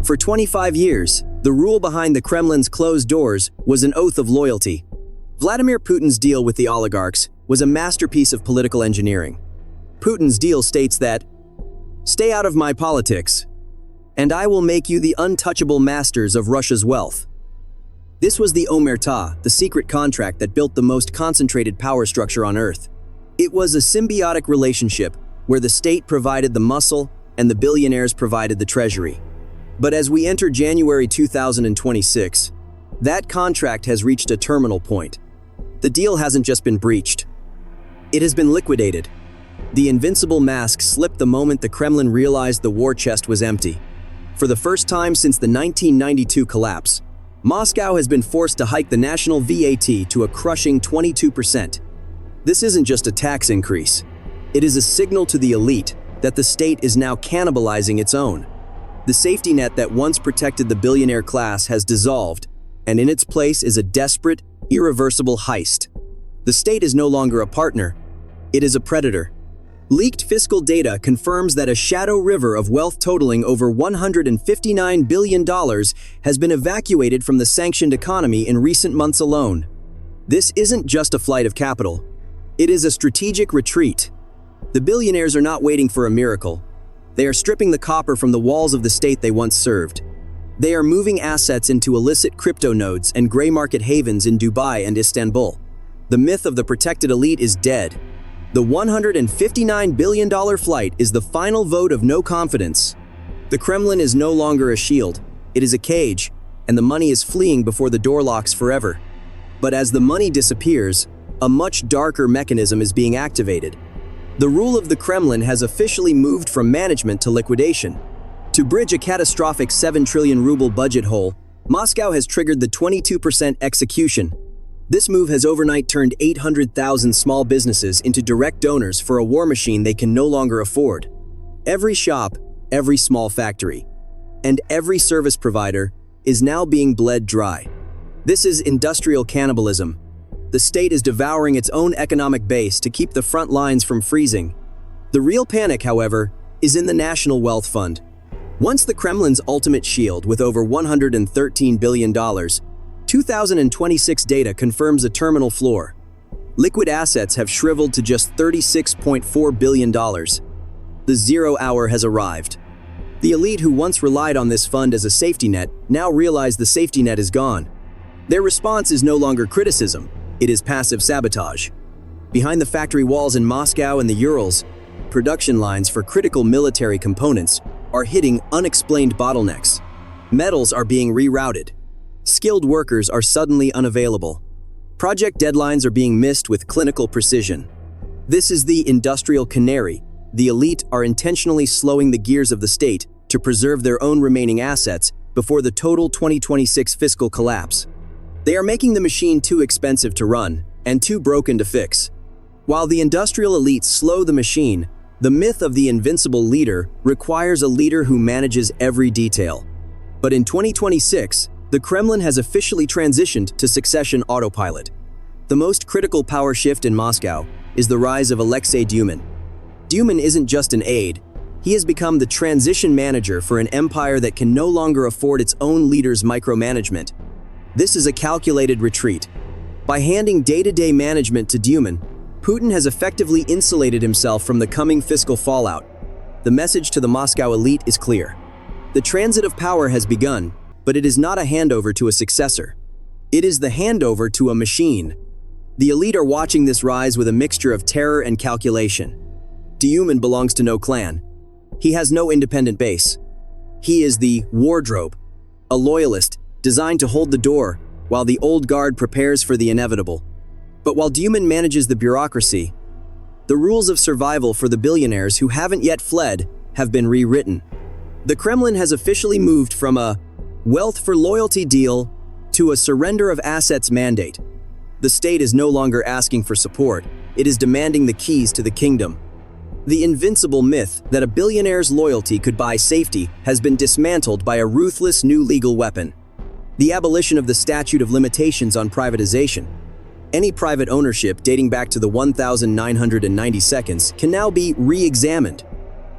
For 25 years, the rule behind the Kremlin's closed doors was an oath of loyalty. Vladimir Putin's deal with the oligarchs was a masterpiece of political engineering. Putin's deal states that, "Stay out of my politics, and I will make you the untouchable masters of Russia's wealth." This was the omerta, the secret contract that built the most concentrated power structure on Earth. It was a symbiotic relationship where the state provided the muscle and the billionaires provided the treasury. But as we enter January 2026, that contract has reached a terminal point. The deal hasn't just been breached. It has been liquidated. The invincible mask slipped the moment the Kremlin realized the war chest was empty. For the first time since the 1992 collapse, Moscow has been forced to hike the national VAT to a crushing 22%. This isn't just a tax increase. It is a signal to the elite that the state is now cannibalizing its own. The safety net that once protected the billionaire class has dissolved, and in its place is a desperate, irreversible heist. The state is no longer a partner. It is a predator. Leaked fiscal data confirms that a shadow river of wealth totaling over $159 billion has been evacuated from the sanctioned economy in recent months alone. This isn't just a flight of capital. It is a strategic retreat. The billionaires are not waiting for a miracle. They are stripping the copper from the walls of the state they once served. They are moving assets into illicit crypto nodes and gray market havens in Dubai and Istanbul. The myth of the protected elite is dead. The $159 billion flight is the final vote of no confidence. The Kremlin is no longer a shield. It is a cage, and the money is fleeing before the door locks forever. But as the money disappears, a much darker mechanism is being activated. The rule of the Kremlin has officially moved from management to liquidation. To bridge a catastrophic 7 trillion ruble budget hole, Moscow has triggered the 22% execution. This move has overnight turned 800,000 small businesses into direct donors for a war machine they can no longer afford. Every shop, every small factory, and every service provider is now being bled dry. This is industrial cannibalism. The state is devouring its own economic base to keep the front lines from freezing. The real panic, however, is in the National Wealth Fund. Once the Kremlin's ultimate shield with over $113 billion, 2026 data confirms a terminal floor. Liquid assets have shriveled to just $36.4 billion. The 0 hour has arrived. The elite who once relied on this fund as a safety net now realize the safety net is gone. Their response is no longer criticism, it is passive sabotage. Behind the factory walls in Moscow and the Urals, production lines for critical military components are hitting unexplained bottlenecks. Metals are being rerouted. Skilled workers are suddenly unavailable. Project deadlines are being missed with clinical precision. This is the industrial canary. The elite are intentionally slowing the gears of the state to preserve their own remaining assets before the total 2026 fiscal collapse. They are making the machine too expensive to run and too broken to fix. While the industrial elites slow the machine, the myth of the invincible leader requires a leader who manages every detail. But in 2026, the Kremlin has officially transitioned to succession autopilot. The most critical power shift in Moscow is the rise of Alexei Dyumin. Dyumin isn't just an aide. He has become the transition manager for an empire that can no longer afford its own leaders' micromanagement. This is a calculated retreat. By handing day-to-day management to Dyumin, Putin has effectively insulated himself from the coming fiscal fallout. The message to the Moscow elite is clear. The transit of power has begun, but it is not a handover to a successor. It is the handover to a machine. The elite are watching this rise with a mixture of terror and calculation. Dyumin belongs to no clan. He has no independent base. He is the wardrobe, a loyalist designed to hold the door while the old guard prepares for the inevitable. But while Dyumin manages the bureaucracy, the rules of survival for the billionaires who haven't yet fled have been rewritten. The Kremlin has officially moved from a wealth for loyalty deal to a surrender of assets mandate. The state is no longer asking for support, it is demanding the keys to the kingdom. The invincible myth that a billionaire's loyalty could buy safety has been dismantled by a ruthless new legal weapon: the abolition of the statute of limitations on privatization. Any private ownership dating back to the 1990 seconds can now be re-examined.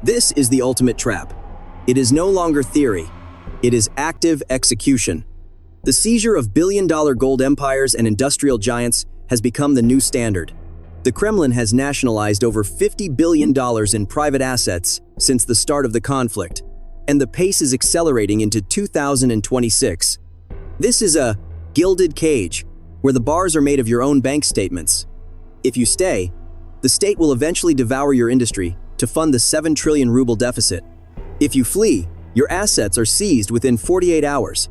This is the ultimate trap. It is no longer theory. It is active execution. The seizure of billion-dollar gold empires and industrial giants has become the new standard. The Kremlin has nationalized over $50 billion in private assets since the start of the conflict, and the pace is accelerating into 2026. This is a gilded cage, where the bars are made of your own bank statements. If you stay, the state will eventually devour your industry to fund the 7 trillion ruble deficit. If you flee, your assets are seized within 48 hours.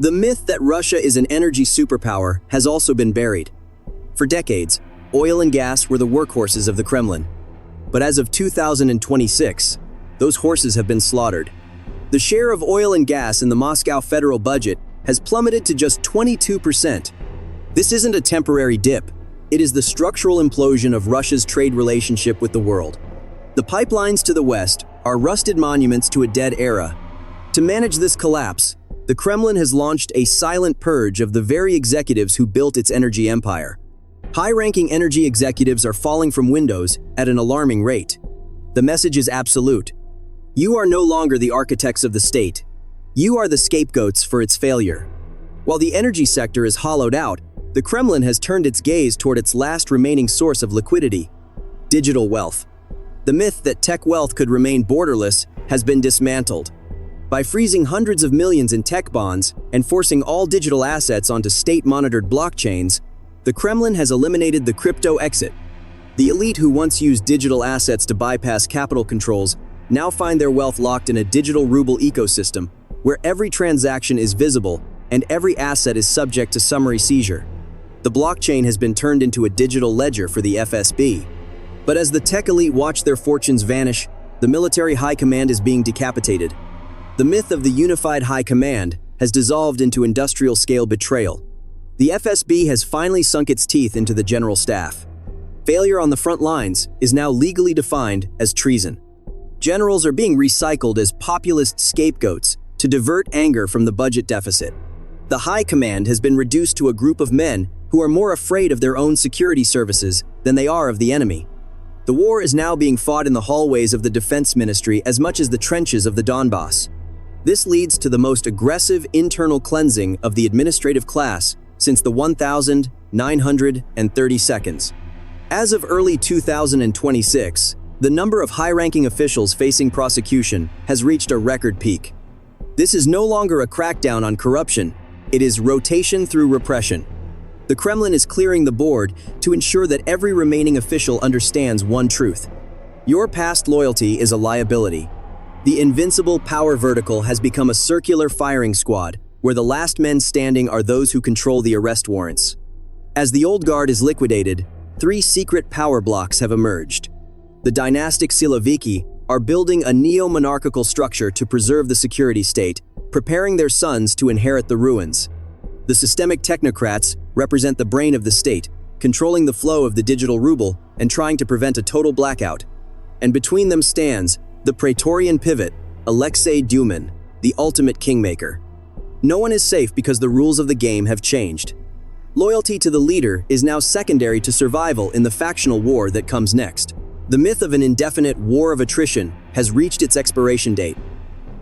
The myth that Russia is an energy superpower has also been buried. For decades, oil and gas were the workhorses of the Kremlin. But as of 2026, those horses have been slaughtered. The share of oil and gas in the Moscow federal budget has plummeted to just 22%. This isn't a temporary dip. It is the structural implosion of Russia's trade relationship with the world. The pipelines to the west are rusted monuments to a dead era. To manage this collapse, the Kremlin has launched a silent purge of the very executives who built its energy empire. High-ranking energy executives are falling from windows at an alarming rate. The message is absolute. You are no longer the architects of the state. You are the scapegoats for its failure. While the energy sector is hollowed out, the Kremlin has turned its gaze toward its last remaining source of liquidity: digital wealth. The myth that tech wealth could remain borderless has been dismantled. By freezing hundreds of millions in tech bonds and forcing all digital assets onto state-monitored blockchains, the Kremlin has eliminated the crypto exit. The elite who once used digital assets to bypass capital controls now find their wealth locked in a digital ruble ecosystem, where every transaction is visible and every asset is subject to summary seizure. The blockchain has been turned into a digital ledger for the FSB. But as the tech elite watch their fortunes vanish, the military high command is being decapitated. The myth of the unified high command has dissolved into industrial-scale betrayal. The FSB has finally sunk its teeth into the general staff. Failure on the front lines is now legally defined as treason. Generals are being recycled as populist scapegoats to divert anger from the budget deficit. The high command has been reduced to a group of men who are more afraid of their own security services than they are of the enemy. The war is now being fought in the hallways of the defense ministry as much as the trenches of the Donbass. This leads to the most aggressive internal cleansing of the administrative class since the 1930 seconds. As of early 2026, the number of high-ranking officials facing prosecution has reached a record peak. This is no longer a crackdown on corruption, it is rotation through repression. The Kremlin is clearing the board to ensure that every remaining official understands one truth: your past loyalty is a liability. The invincible power vertical has become a circular firing squad, where the last men standing are those who control the arrest warrants. As the old guard is liquidated, 3 secret power blocks have emerged. The dynastic Siloviki are building a neo-monarchical structure to preserve the security state, preparing their sons to inherit the ruins. The systemic technocrats represent the brain of the state, controlling the flow of the digital ruble and trying to prevent a total blackout. And between them stands the Praetorian pivot, Alexei Dyumin, the ultimate kingmaker. No one is safe because the rules of the game have changed. Loyalty to the leader is now secondary to survival in the factional war that comes next. The myth of an indefinite war of attrition has reached its expiration date.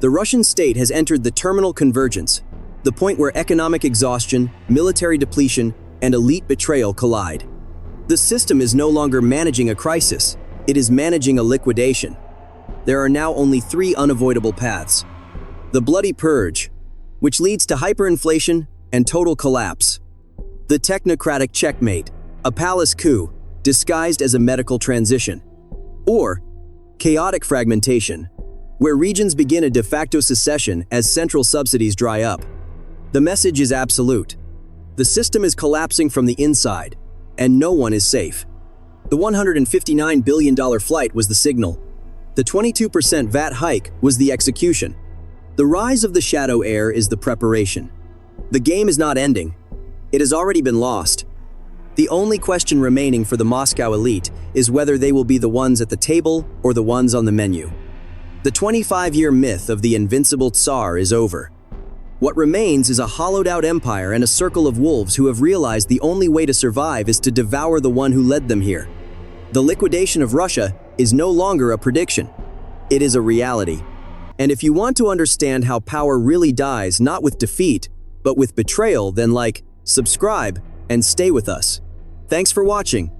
The Russian state has entered the terminal convergence, the point where economic exhaustion, military depletion, and elite betrayal collide. The system is no longer managing a crisis, it is managing a liquidation. There are now only 3 unavoidable paths. The bloody purge, which leads to hyperinflation and total collapse. The technocratic checkmate, a palace coup disguised as a medical transition. Or chaotic fragmentation, where regions begin a de facto secession as central subsidies dry up. The message is absolute. The system is collapsing from the inside, and no one is safe. The $159 billion flight was the signal. The 22% VAT hike was the execution. The rise of the shadow heir is the preparation. The game is not ending. It has already been lost. The only question remaining for the Moscow elite is whether they will be the ones at the table or the ones on the menu. The 25-year myth of the invincible Tsar is over. What remains is a hollowed-out empire and a circle of wolves who have realized the only way to survive is to devour the one who led them here. The liquidation of Russia is no longer a prediction. It is a reality. And if you want to understand how power really dies not with defeat, but with betrayal, then like, subscribe, and stay with us. Thanks for watching.